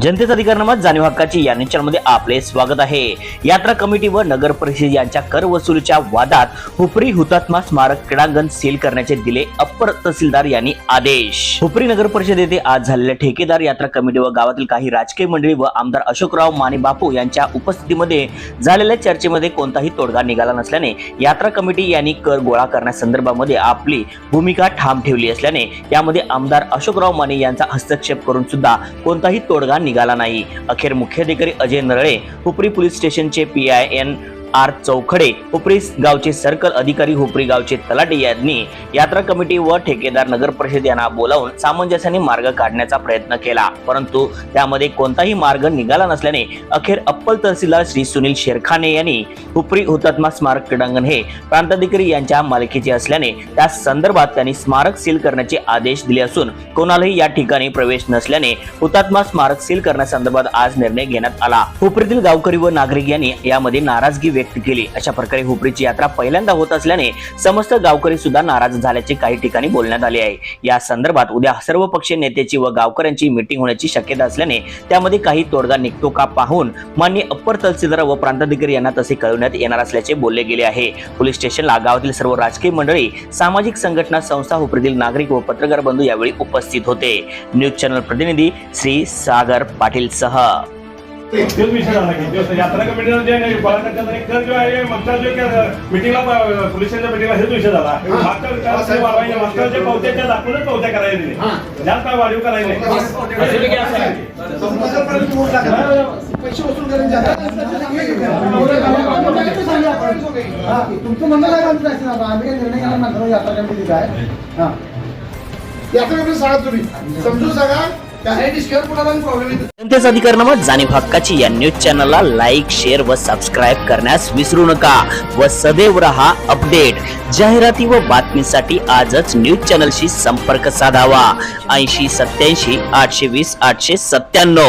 जनतेचा अधिकारनामा जाणीव हक्काची या चॅनलमध्ये आपले स्वागत आहे। यात्रा कमिटी व नगर परिषद यांच्या कर वसुलीच्या वादात हुपरी हुतात्मा स्मारक क्रीडांगण सील करण्याचे दिले अप्पर तहसीलदार यांनी आदेश। हुपरी नगर परिषद येथे आज झालेल्या ठेकेदार यात्रा कमिटी व गावातील काही राजकीय मंडळी व आमदार अशोकराव माने बापू यांच्या उपस्थितीमध्ये झालेल्या चर्चेमध्ये कोणताही तोडगा निघाला नसल्याने यात्रा कमिटी यांनी कर गोळा करण्यासंदर्भामध्ये आपली भूमिका ठाम ठेवली असल्याने यामध्ये आमदार अशोकराव माने यांचा हस्तक्षेप करून सुद्धा कोणताही तोडगा निघाला नाही। अखेर मुख्याधिकारी अजय नरळे, हुपरी पोलीस स्टेशनचे PIN आर चौखडे, हुपरी गावचे सर्कल अधिकारी, हुपरी गावचे तलाठी यांनी यात्रा कमिटी व ठेकेदार नगर परिषद यांना बोलावून सामंजस्याने मार्ग काढण्याचा प्रयत्न केला, परंतु त्यामध्ये कोणताही मार्ग निघाला नसल्याने अखेर अप्पर तहसीलदार श्री सुनील शेरखाने यांनी हुपरी हुतात्मा स्मारक क्रीडांगण हे प्रांताधिकारी यांच्या मालकीचे असल्याने त्या संदर्भात त्यांनी स्मारक सील करण्याचे आदेश दिले असून कोणालाही या ठिकाणी प्रवेश नसल्याने हुतात्मा स्मारक सील करण्यासंदर्भात आज निर्णय घेण्यात आला। हुपरीतील गावकरी व नागरिक यांनी यामध्ये नाराजगी व्यक्त केली। अशा प्रकारे हुपरीची यात्रा पहिल्यांदा होत असल्याने समस्त गावकरी सुद्धा नाराज झाल्याचे काही ठिकाणी बोलण्यात आले आहे। या संदर्भात उद्या सर्व पक्षीय नेत्याची व गावकऱ्यांची मीटिंग होण्याची शक्यता असल्याने त्यामध्ये काही तोडगा निघतो का पाहून माननीय अप्पर तहसीलदार व प्रांताधिकारी यांना तसे कळवण्यात येणार असल्याचे बोलले गेले आहे। पोलीस स्टेशनला गावातील सर्व राजकीय मंडळी, सामाजिक संघटना, संस्था, हुपरीतील नागरिक व पत्रकार बंधू यावेळी उपस्थित होते। न्यूज चॅनल प्रतिनिधी श्री सागर पाटील सह यात्रा कमिटीला जे कर जो आहे मागच्या जो मीटिंगला पोलिसांच्या मीटिंगला हेच विषय झाला। मागच्या पावत्याच्या दाखवूनच पावत्या करायला दिले, जास्त काय वाढीव करायला नाही। पैसे वसूल करून तुमचं म्हणणं काय म्हणतो आम्ही काय निर्णय घेणार नंतर यात्रा कमिटीचा आहे। यात्रा कमिटी सांगा, तुम्ही समजून सांगा। जनतेचा अधिकारनामा जाणीव हक्काची या न्यूज चॅनलला लाईक, शेअर व सबस्क्राईब करण्यास विसरू नका व सदैव रहा अपडेट। जाहिराती व बातमीसाठी आजच न्यूज चॅनलशी संपर्क साधावा। 80 87 820 897।